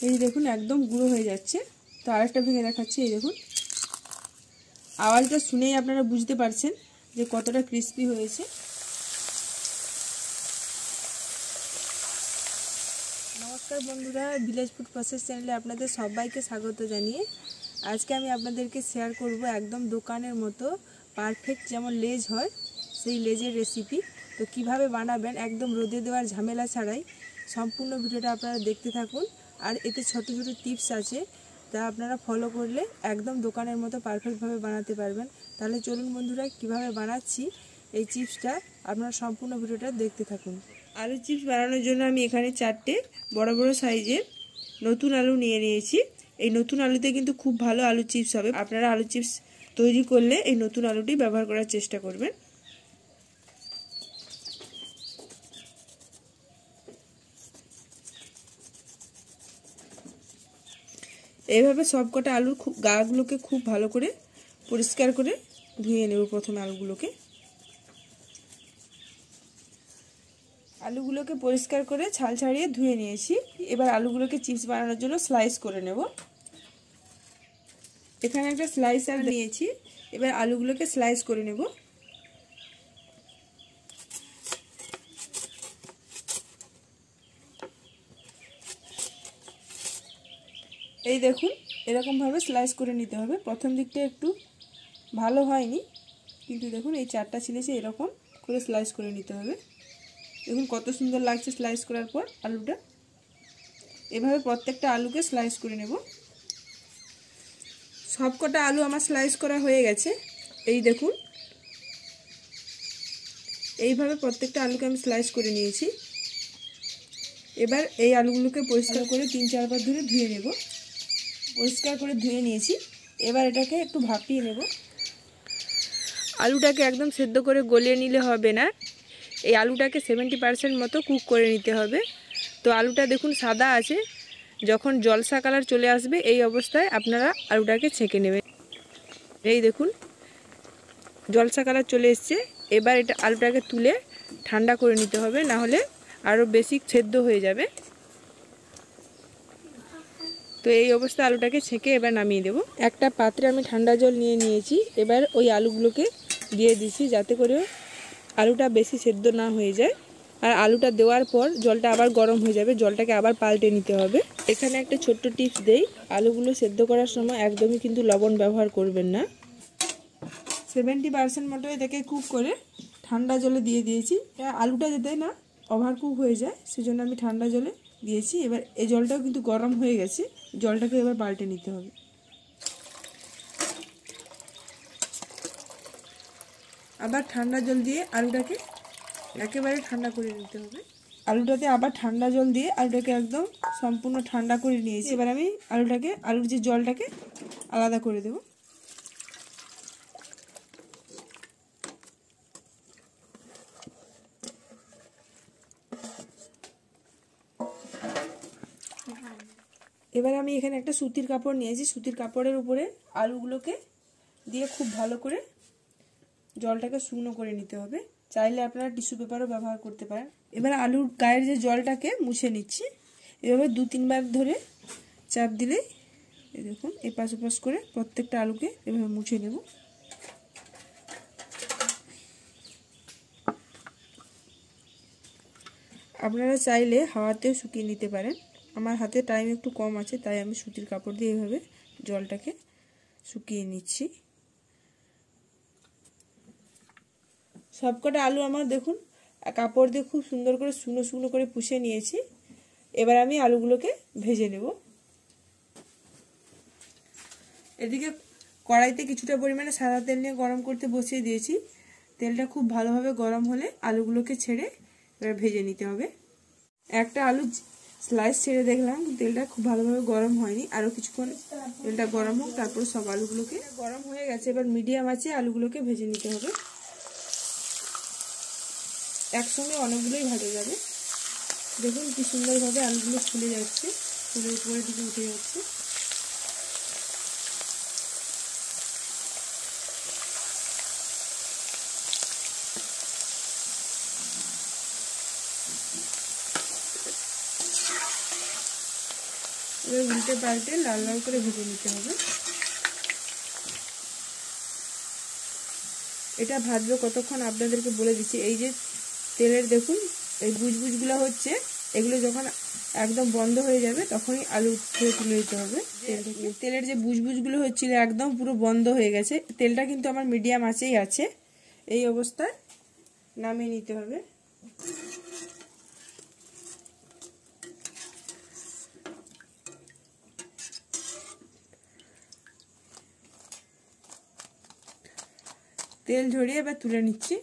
এই দেখুন একদম গুঁড়ো হয়ে যাচ্ছে। তো আরেকটা ভেঙে দেখাচ্ছি। এই দেখুন, আওয়াজটা শুনেই আপনারা বুঝতে পারছেন যে কতটা ক্রিস্পি হয়েছে। নমস্কার বন্ধুরা, ভিলেজ ফুড প্রসেস চ্যানেলে আপনাদের সবাইকে স্বাগত জানিয়ে আজকে আমি আপনাদেরকে শেয়ার করব একদম দোকানের মতো পারফেক্ট যেমন লেজ হয় সেই লেজের রেসিপি। তো কিভাবে বানাবেন একদম রোদে দেওয়ার ঝামেলা ছাড়াই, সম্পূর্ণ ভিডিওটা আপনারা দেখতে থাকুন। আর এতে ছোট ছোট টিপস আছে, তা আপনারা ফলো করলে একদম দোকানের মতো পারফেক্টভাবে বানাতে পারবেন। তাহলে চলুন বন্ধুরা, কিভাবে বানাচ্ছি এই চিপসটা আপনারা সম্পূর্ণ ভিডিওটা দেখতে থাকুন। আলু চিপস বানানোর জন্য আমি এখানে 4টে বড় বড় সাইজের নতুন আলু নিয়ে নিয়েছি। এই নতুন আলুতে কিন্তু খুব ভালো আলু চিপস হবে। আপনারা আলু চিপস তৈরি করলে এই নতুন আলুটি ব্যবহার করার চেষ্টা করবেন। এইভাবে সবকটা আলুর গাগুলোকে খুব ভালো করে পরিষ্কার করে ধুয়ে নেব। প্রথমে আলুগুলোকে পরিষ্কার করে ছাল ছাড়িয়ে ধুয়ে নিয়েছি। এবার আলুগুলোকে চিপস বানানোর জন্য স্লাইস করে নেব। এখানে একটা স্লাইসার নিয়েছি, এবার আলুগুলোকে স্লাইস করে নেব। এই দেখুন, এরকমভাবে স্লাইস করে নিতে হবে। প্রথম দিকটা একটু ভালো হয়নি, কিন্তু দেখুন এই 4টা ছিলেছে, এরকম করে স্লাইস করে নিতে হবে। দেখুন কত সুন্দর লাগছে স্লাইস করার পর আলুটা। এভাবে প্রত্যেকটা আলুকে স্লাইস করে নেব। সবকটা আলু আমার স্লাইস করা হয়ে গেছে। এই দেখুন, এইভাবে প্রত্যেকটা আলুকে আমি স্লাইস করে নিয়েছি। এবার এই আলুগুলোকে পরিষ্কার করে 3-4 বার ধরে ধুয়ে নেব। পরিষ্কার করে ধুয়ে নিয়েছি। এবার এটাকে একটু ভাপিয়ে নেব। আলুটাকে একদম সেদ্ধ করে গলিয়ে নিলে হবে না, এই আলুটাকে 70% মতো কুক করে নিতে হবে। তো আলুটা দেখুন সাদা আছে, যখন জলসা কালার চলে আসবে এই অবস্থায় আপনারা আলুটাকে ছেঁকে নেবেন। এই দেখুন জলসা কালার চলে এসছে। এবার এটা আলুটাকে তুলে ঠান্ডা করে নিতে হবে, না হলে আরও বেশি সেদ্ধ হয়ে যাবে। তো এই অবস্থায় আলুটাকে ছেঁকে এবার নামিয়ে দেব। একটা পাত্রে আমি ঠান্ডা জল নিয়ে নিয়েছি। এবার ওই আলুগুলোকে দিয়ে দিচ্ছি, যাতে করে আলুটা বেশি সেদ্ধ না হয়ে যায়। আর আলুটা দেওয়ার পর জলটা আবার গরম হয়ে যাবে, জলটাকে আবার পাল্টে নিতে হবে। এখানে একটা ছোট্ট টিপস দেই, আলুগুলো সেদ্ধ করার সময় একদমই কিন্তু লবণ ব্যবহার করবেন না। 70% মতো এটাকে কুক করে ঠান্ডা জলে দিয়ে দিয়েছি। আলুটা যাতে না ওভার কুক হয়ে যায় সেজন্য আমি ঠান্ডা জলে দিয়েছি। এবার এই জলটাও কিন্তু গরম হয়ে গেছে, জলটাকে এবার পাল্টে নিতে হবে। আবার ঠান্ডা জল দিয়ে আলুটাকে একেবারে ঠান্ডা করে নিতে হবে। আলুটাতে আবার ঠান্ডা জল দিয়ে আলুটাকে একদম সম্পূর্ণ ঠান্ডা করে নিয়েছি। এবার আমি আলুর যে জলটাকে আলাদা করে দেব। এবার আমি এখানে একটা সুতির কাপড় নিয়েছি। সুতির কাপড়ের উপরে আলুগুলোকে দিয়ে খুব ভালো করে জলটাকে শুকনো করে নিতে হবে। চাইলে আপনারা টিস্যু পেপারও ব্যবহার করতে পারেন। এবার আলুর গায়ের যে জলটাকে মুছে নিচ্ছি। এভাবে 2-3 বার ধরে চাপ দিলেই দেখুন এপাশ ওপাশ করে প্রত্যেকটা আলুকে এভাবে মুছে নেব। আপনারা চাইলে হাওয়াতেও শুকিয়ে নিতে পারেন। আমার হাতে টাইম একটু কম আছে, তাই আমি সুতির কাপড় দিয়ে এভাবে জলটাকে শুকিয়ে নিচ্ছি। সবকটা আলু আমার দেখুন কাপড় দিয়ে খুব সুন্দর করে শুকনো শুকনো করে পুষে নিয়েছি। এবার আমি আলুগুলোকে ভেজে নেব। এদিকে কড়াইতে কিছুটা পরিমাণে সাদা তেল নিয়ে গরম করতে বসিয়ে দিয়েছি। তেলটা খুব ভালোভাবে গরম হলে আলুগুলোকে ছেড়ে এবার ভেজে নিতে হবে। একটা আলু স্লাইস ছেড়ে দেখলাম তেলটা খুব ভালোভাবে গরম হয়নি, আরও কিছুক্ষণ তেলটা গরম হোক, তারপর সব আলুগুলোকে গরম হয়ে গেছে। এবার মিডিয়াম আঁচে আলুগুলোকে ভেজে নিতে হবে। একসঙ্গে অনেকগুলোই ভাজা যাবে। দেখুন কি সুন্দরভাবে আলুগুলো ফুলে যাচ্ছে, ফুলে উপরের দিকে উঠে যাচ্ছে। এবার উল্টে পাল্টে লাল লাল করে ভেজে নিতে হবে। এটা ভাজবো কতক্ষণ আপনাদেরকে বলে দিচ্ছি। এই যে তেলের দেখুন এই বুজবুজগুলো হচ্ছে, এগুলো যখন একদম বন্ধ হয়ে যাবে তখনই আলু থেকে তুলে দিতে হবে তেল থেকে। তেলের যে বুজবুজগুলো হচ্ছিল একদম পুরো বন্ধ হয়ে গেছে। তেলটা কিন্তু আমার মিডিয়াম আঁচেই আছে। এই অবস্থায় নামিয়ে নিতে হবে। তেল ঝরিয়ে এবার তুলে নিচ্ছি।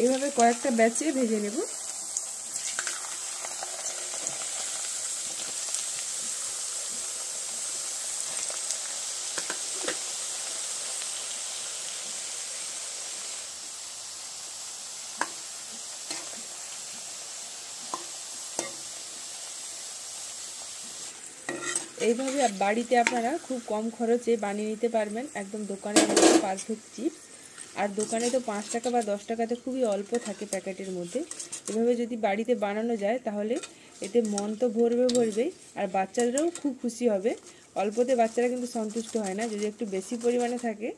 এইভাবে কয়েকটা ব্যাচে ভেজে নেব। এইভাবে বাড়িতে আপনারা খুব কম খরচে বানিয়ে নিতে পারবেন একদম দোকানের মতো পারফেক্ট চিপস। আর দোকানে তো 5 টাকা বা 10 টাকাতে খুবই অল্প থাকে প্যাকেটের মধ্যে। এভাবে যদি বাড়িতে বানানো যায় তাহলে এতে মন তো ভরবেই, আর বাচ্চারাও খুব খুশি হবে। অল্পতে বাচ্চারা কিন্তু সন্তুষ্ট হয় না, যদি একটু বেশি পরিমাণে থাকে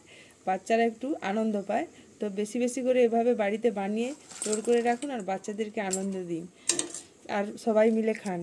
বাচ্চারা একটু আনন্দ পায়। তো বেশি বেশি করে এভাবে বাড়িতে বানিয়ে স্টোর করে রাখুন আর বাচ্চাদেরকে আনন্দ দিন, আর সবাই মিলে খান।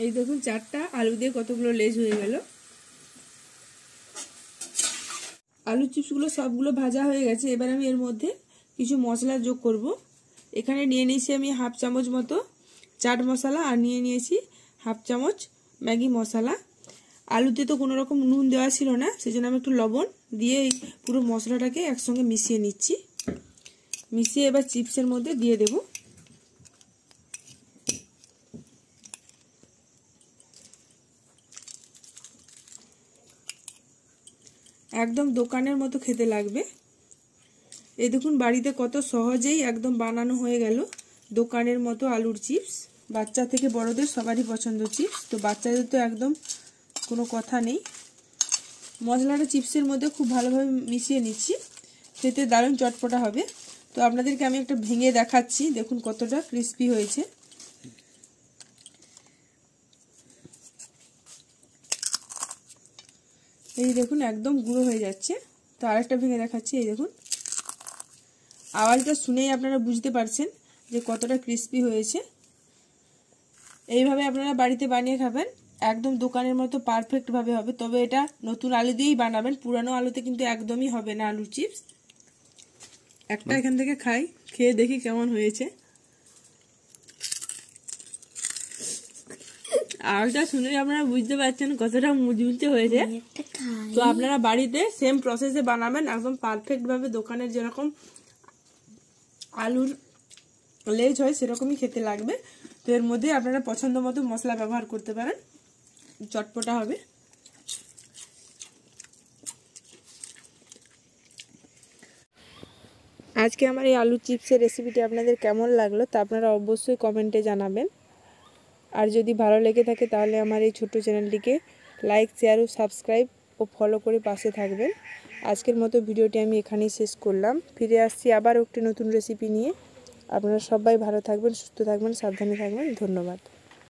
এই দেখুন 4টা আলু দিয়ে কতগুলো লেজ হয়ে গেল। আলু চিপসগুলো সবগুলো ভাজা হয়ে গেছে। এবার আমি এর মধ্যে কিছু মশলা যোগ করব। এখানে নিয়ে নিয়েছি আমি হাফ চামচ মতো চাট মশলা, আর নিয়ে নিয়েছি হাফ চামচ ম্যাগি মশলা। আলুতে তো কোনো রকম নুন দেওয়া ছিল না, সেজন্য আমি একটু লবণ দিয়ে পুরো মশলাটাকে একসঙ্গে মিশিয়ে নিচ্ছি। মিশিয়ে এবার চিপসের মধ্যে দিয়ে দেব। একদম দোকানের মতো খেতে লাগবে। এই দেখুন বাড়িতে কত সহজেই একদম বানানো হয়ে গেল দোকানের মতো আলুর চিপস। বাচ্চা থেকে বড়দের সবারই পছন্দ চিপস, তো বাচ্চাদের তো একদম কোনো কথা নেই। মশলাটা চিপসের মধ্যে খুব ভালোভাবে মিশিয়ে নিচ্ছি, খেতে দারুণ চটপটা হবে। তো আপনাদেরকে আমি একটা ভেঙে দেখাচ্ছি, দেখুন কতটা ক্রিস্পি হয়েছে। এই দেখুন একদম গুঁড়ো হয়ে যাচ্ছে। তো আরেকটা ভেঙে দেখাচ্ছি, এই দেখুন আওয়াজটা শুনেই আপনারা বুঝতে পারছেন যে কতটা ক্রিস্পি হয়েছে। এইভাবে আপনারা বাড়িতে বানিয়ে খাবেন, একদম দোকানের মতো পারফেক্ট ভাবে হবে। তবে এটা নতুন আলু দিয়েই বানাবেন, পুরানো আলুতে কিন্তু একদমই হবে না আলুর চিপস। একটা এখান থেকে খাই, খেয়ে দেখি কেমন হয়েছে। আওয়াজটা শুনে আপনারা বুঝতে পারছেন কতটা মুচমুচে হয়েছে। তো আপনারা বাড়িতে সেম প্রসেসে বানাবেন, একদম পারফেক্ট ভাবে দোকানের যেরকম আলুর লেজ হয় সেরকমই খেতে লাগবে। তো এর মধ্যে আপনারা পছন্দ মতো মশলা ব্যবহার করতে পারেন, চটপটা হবে। আজকে আমার এই আলু চিপসের রেসিপিটি আপনাদের কেমন লাগলো তা আপনারা অবশ্যই কমেন্টে জানাবেন। আর যদি ভালো লেগে থাকে তাহলে আমার এই ছোট্ট চ্যানেলটিকে লাইক, শেয়ার ও সাবস্ক্রাইব ও ফলো করে পাশে থাকবেন। আজকের মতো ভিডিওটি আমি এখানেই শেষ করলাম। ফিরে আসছি আবার একটি নতুন রেসিপি নিয়ে। আপনারা সবাই ভালো থাকবেন, সুস্থ থাকবেন, সাবধানে থাকবেন। ধন্যবাদ।